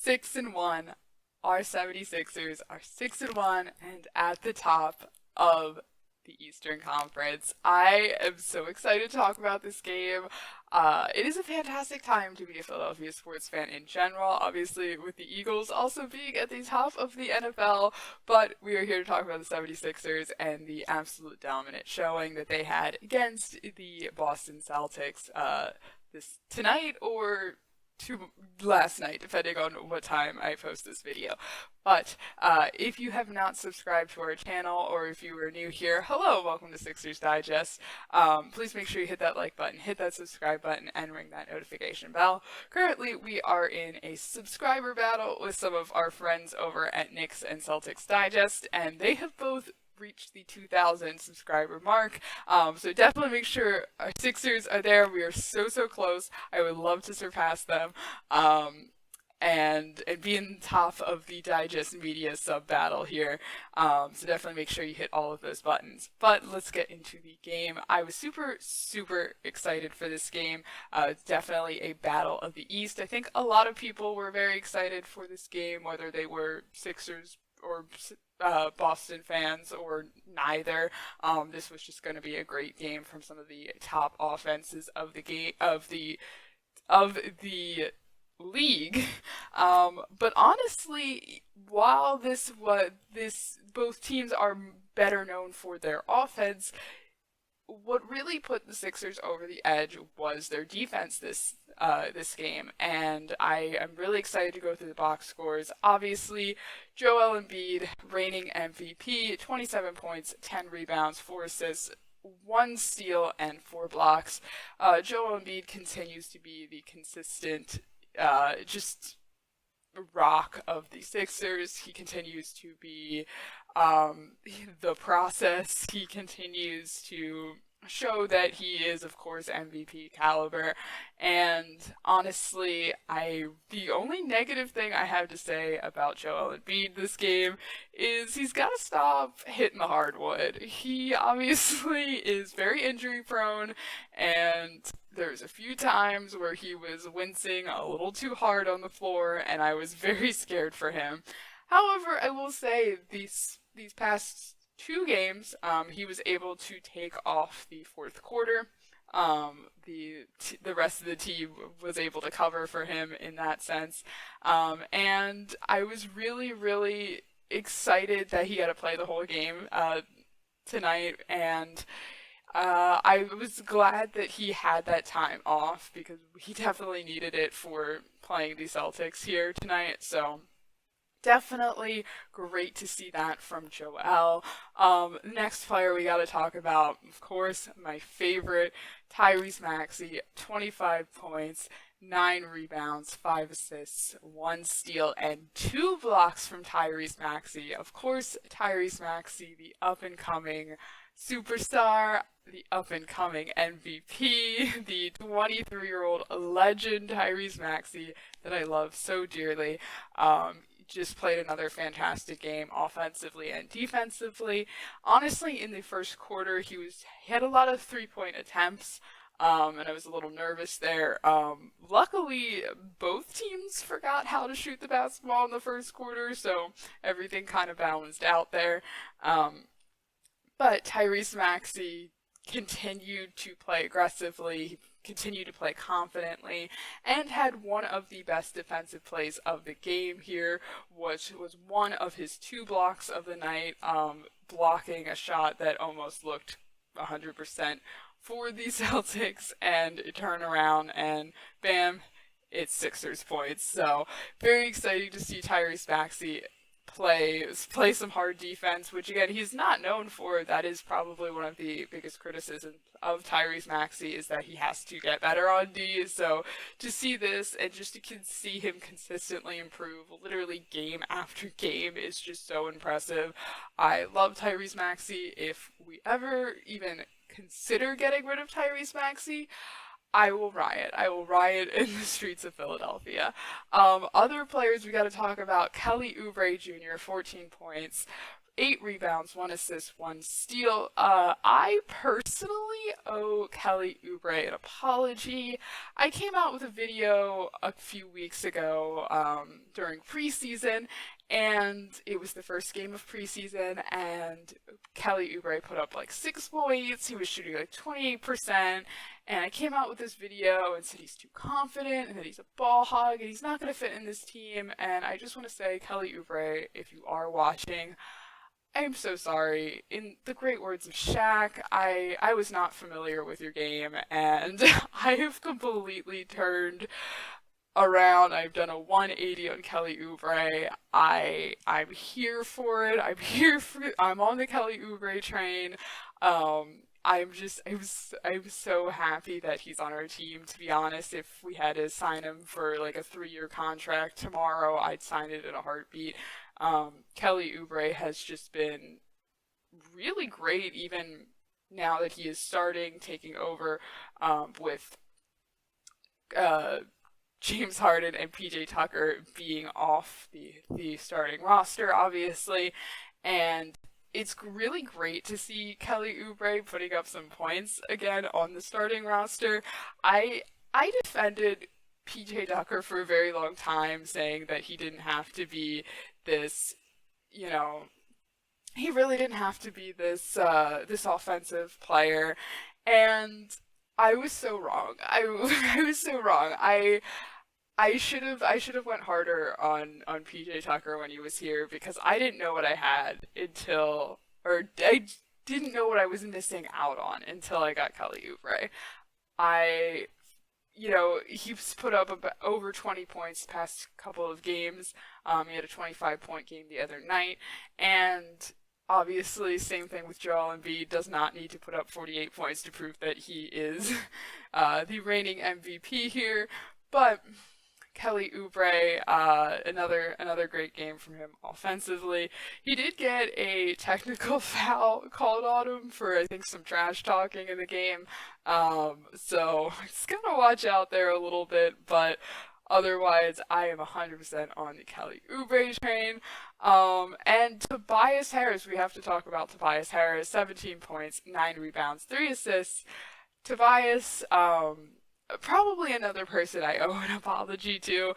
6-1. Our 76ers are 6-1 and at the top of the Eastern Conference. I am so excited to talk about this game. It is a fantastic time to be a Philadelphia sports fan in general, obviously with the Eagles also being at the top of the NFL, but we are here to talk about the 76ers and the absolute dominant showing that they had against the Boston Celtics this tonight or last night, depending on what time I post this video. But if you have not subscribed to our channel, or if you are new here, hello, welcome to Sixers Digest. Please make sure you hit that like button, hit that subscribe button, and ring that notification bell. Currently, we are in a subscriber battle with some of our friends over at Knicks and Celtics Digest, and they have both reached the 2,000 subscriber mark. So definitely make sure our Sixers are there. We are so close. I would love to surpass them. And be in the top of the Digest Media sub battle here. So definitely make sure you hit all of those buttons. But let's get into the game. I was super excited for this game. It's definitely a battle of the East. I think a lot of people were very excited for this game, whether they were Sixers or Boston fans or neither. This was just going to be a great game from some of the top offenses of the game of the league. But honestly, while both teams are better known for their offense, what really put the Sixers over the edge was their defense this game, and I am really excited to go through the box scores. Obviously, Joel Embiid, reigning MVP, 27 points, 10 rebounds, 4 assists, 1 steal, and 4 blocks. Joel Embiid continues to be the consistent, just rock of the Sixers. He continues to be the process. He continues to show that he is, of course, MVP caliber. And honestly, the only negative thing I have to say about Joel Embiid this game is he's got to stop hitting the hardwood. He obviously is very injury prone, and there's a few times where he was wincing a little too hard on the floor, and I was very scared for him. However, I will say these past 2 games, he was able to take off the fourth quarter. The rest of the team was able to cover for him in that sense. And I was really excited that he got to play the whole game tonight, and I was glad that he had that time off because he definitely needed it for playing the Celtics here tonight. So definitely great to see that from Joel. Next player we got to talk about, of course, my favorite, Tyrese Maxey, 25 points, 9 rebounds, 5 assists, 1 steal, and 2 blocks from Tyrese Maxey. Of course, Tyrese Maxey, the up-and-coming superstar, the up-and-coming MVP, the 23-year-old legend Tyrese Maxey that I love so dearly. Just played another fantastic game offensively and defensively. Honestly, in the first quarter, he had a lot of 3-point attempts, and I was a little nervous there. Luckily, both teams forgot how to shoot the basketball in the first quarter, so everything kind of balanced out there. But Tyrese Maxey continued to play aggressively, continued to play confidently, and had one of the best defensive plays of the game here, which was one of his 2 blocks of the night, blocking a shot that almost looked 100% for the Celtics, and turn around and bam, it's Sixers points. So very exciting to see Tyrese Maxey play some hard defense, which again he's not known for. That is probably one of the biggest criticisms of Tyrese Maxey, is that he has to get better on D. So to see this and just to see him consistently improve literally game after game is just so impressive. I love Tyrese Maxey. If we ever even consider getting rid of Tyrese Maxey, I will riot. I will riot in the streets of Philadelphia. Other players we got to talk about: Kelly Oubre Jr., 14 points, 8 rebounds, 1 assist, 1 steal. I personally owe Kelly Oubre an apology. I came out with a video a few weeks ago during preseason, and it was the first game of preseason, and Kelly Oubre put up like 6 points. He was shooting like 28%, and I came out with this video and said he's too confident and that he's a ball hog and he's not going to fit in this team. And I just want to say, Kelly Oubre, if you are watching, I'm so sorry. In the great words of Shaq, I was not familiar with your game, and I have completely turned around. I've done a 180 on Kelly Oubre. I'm here for it. I'm on the Kelly Oubre train. I'm so happy that he's on our team. To be honest, if we had to sign him for like a 3-year contract tomorrow, I'd sign it in a heartbeat. Kelly Oubre has just been really great, even now that he is taking over with uh, James Harden and PJ Tucker being off the starting roster, obviously. And it's really great to see Kelly Oubre putting up some points again on the starting roster. I defended PJ Tucker for a very long time, saying that he didn't have to be this, you know, he really didn't have to be this offensive player, and I was so wrong. I was so wrong. I should have went harder on PJ Tucker when he was here, because I didn't know what I had until, or I didn't know what I was missing out on until I got Kelly Oubre. I he's put up about over 20 points the past couple of games. He had a 25-point game the other night, and obviously, same thing with Joel Embiid. Does not need to put up 48 points to prove that he is the reigning MVP here. But Kelly Oubre, another great game from him offensively. He did get a technical foul called on him for, I think, some trash talking in the game. So just gotta watch out there a little bit, but otherwise, I am 100% on the Kelly Oubre train. And Tobias Harris, we have to talk about Tobias Harris. 17 points, 9 rebounds, 3 assists. Tobias, probably another person I owe an apology to,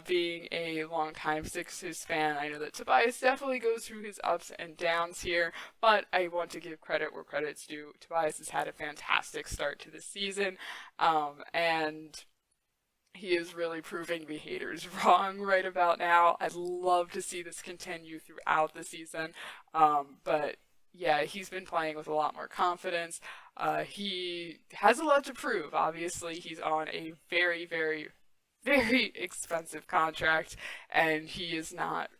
being a longtime Sixers fan. I know that Tobias definitely goes through his ups and downs here, but I want to give credit where credit's due. Tobias has had a fantastic start to the season, and he is really proving the haters wrong right about now. I'd love to see this continue throughout the season, but yeah, he's been playing with a lot more confidence. He has a lot to prove. Obviously, he's on a very, very, very expensive contract, and he has not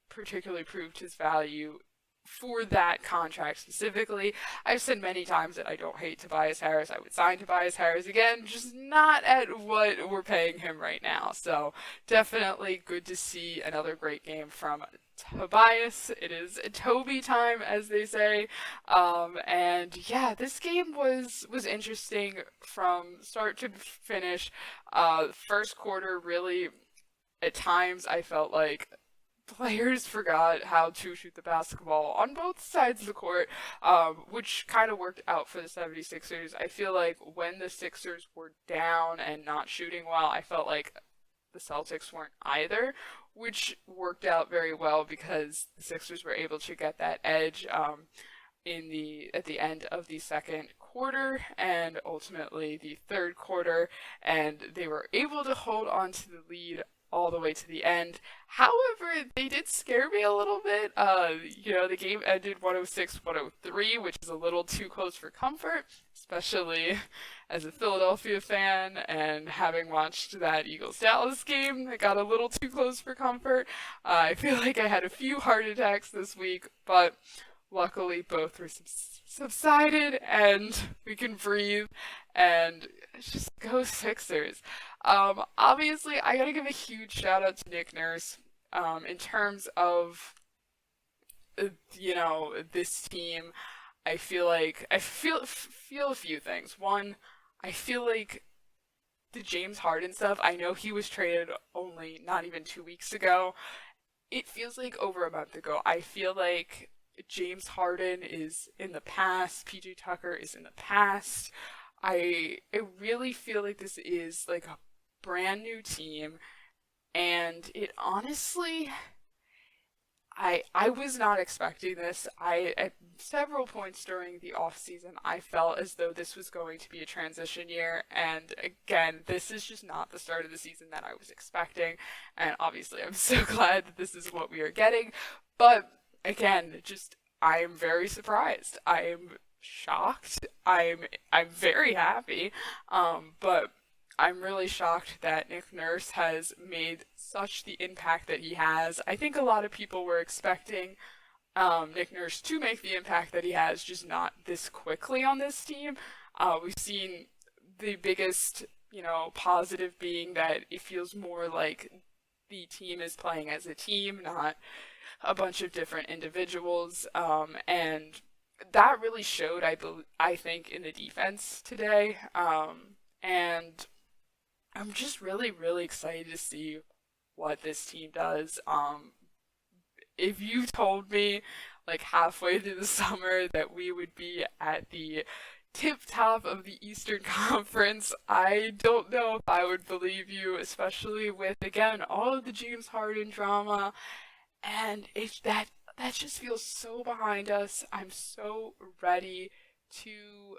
particularly proved his value for that contract specifically. I've said many times that I don't hate Tobias Harris. I would sign Tobias Harris again, just not at what we're paying him right now. So definitely good to see another great game from Tobias. It is Toby time, as they say. And yeah, this game was interesting from start to finish. First quarter, really, at times I felt like players forgot how to shoot the basketball on both sides of the court, which kind of worked out for the 76ers. I feel like when the Sixers were down and not shooting well, I felt like the Celtics weren't either, which worked out very well because the Sixers were able to get that edge at the end of the second quarter and ultimately the third quarter, and they were able to hold on to the lead all the way to the end. However, they did scare me a little bit. The game ended 106-103, which is a little too close for comfort, especially as a Philadelphia fan and having watched that Eagles-Dallas game that got a little too close for comfort. I feel like I had a few heart attacks this week, but luckily both were subsided and we can breathe and just go Sixers. Obviously, I gotta give a huge shout out to Nick Nurse in terms of, this team. I feel a few things. One, I feel like the James Harden stuff, I know he was traded only not even 2 weeks ago. It feels like over a month ago. I feel like James Harden is in the past. PJ Tucker is in the past. I really feel like this is like a brand new team, and it honestly, I was not expecting this. At several points during the off season, I felt as though this was going to be a transition year, and again, this is just not the start of the season that I was expecting. And obviously, I'm so glad that this is what we are getting. But again, just I am very surprised. I am shocked. I'm very happy. But I'm really shocked that Nick Nurse has made such the impact that he has. I think a lot of people were expecting Nick Nurse to make the impact that he has, just not this quickly on this team. We've seen the biggest, positive being that it feels more like the team is playing as a team, not a bunch of different individuals. And that really showed, I think, in the defense today. And I'm just really, really excited to see what this team does. If you told me like halfway through the summer that we would be at the tip top of the Eastern Conference, I don't know if I would believe you, especially with, again, all of the James Harden drama. And that just feels so behind us. I'm so ready to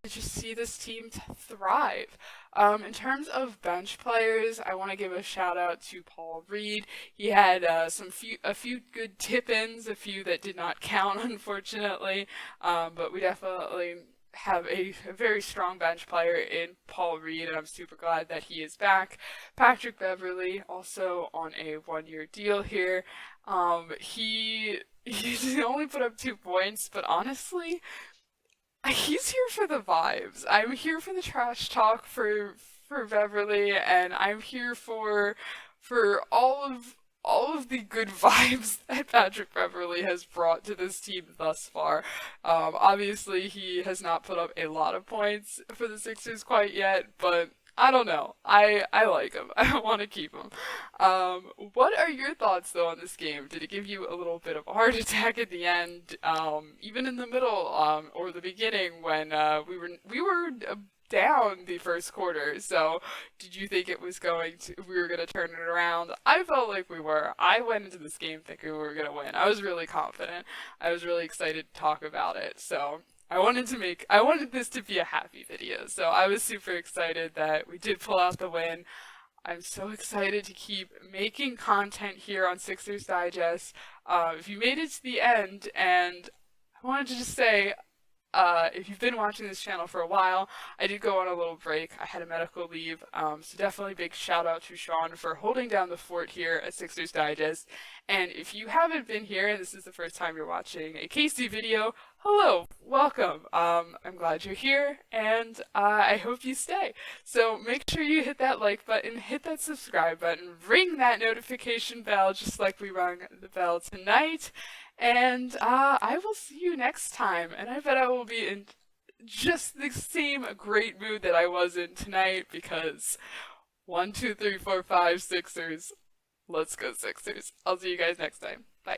just see this team thrive. In terms of bench players, I want to give a shout out to Paul Reed. He had a few good tip-ins, a few that did not count, unfortunately. But we definitely have a very strong bench player in Paul Reed, and I'm super glad that he is back. Patrick Beverley, also on a one-year deal here. He only put up 2 points, but honestly, he's here for the vibes. I'm here for the trash talk for Beverly, and I'm here for all of the good vibes that Patrick Beverly has brought to this team thus far. Obviously, he has not put up a lot of points for the Sixers quite yet, but I don't know. I like him. I want to keep him. What are your thoughts though on this game? Did it give you a little bit of a heart attack at the end, even in the middle, or the beginning when we were down the first quarter? So did you think we were gonna turn it around? I felt like we were. I went into this game thinking we were gonna win. I was really confident. I was really excited to talk about it. So I wanted this to be a happy video, so I was super excited that we did pull out the win. I'm so excited to keep making content here on Sixers Digest. If you made it to the end, and I wanted to just say, if you've been watching this channel for a while, I did go on a little break. I had a medical leave, so definitely big shout out to Sean for holding down the fort here at Sixers Digest. And if you haven't been here and this is the first time you're watching a KC video, hello, welcome. I'm glad you're here, and I hope you stay. So make sure you hit that like button, hit that subscribe button, ring that notification bell just like we rung the bell tonight. And I will see you next time, and I bet I will be in just the same great mood that I was in tonight, because 1, 2, 3, 4, 5 Sixers. Let's go Sixers. I'll see you guys next time. Bye.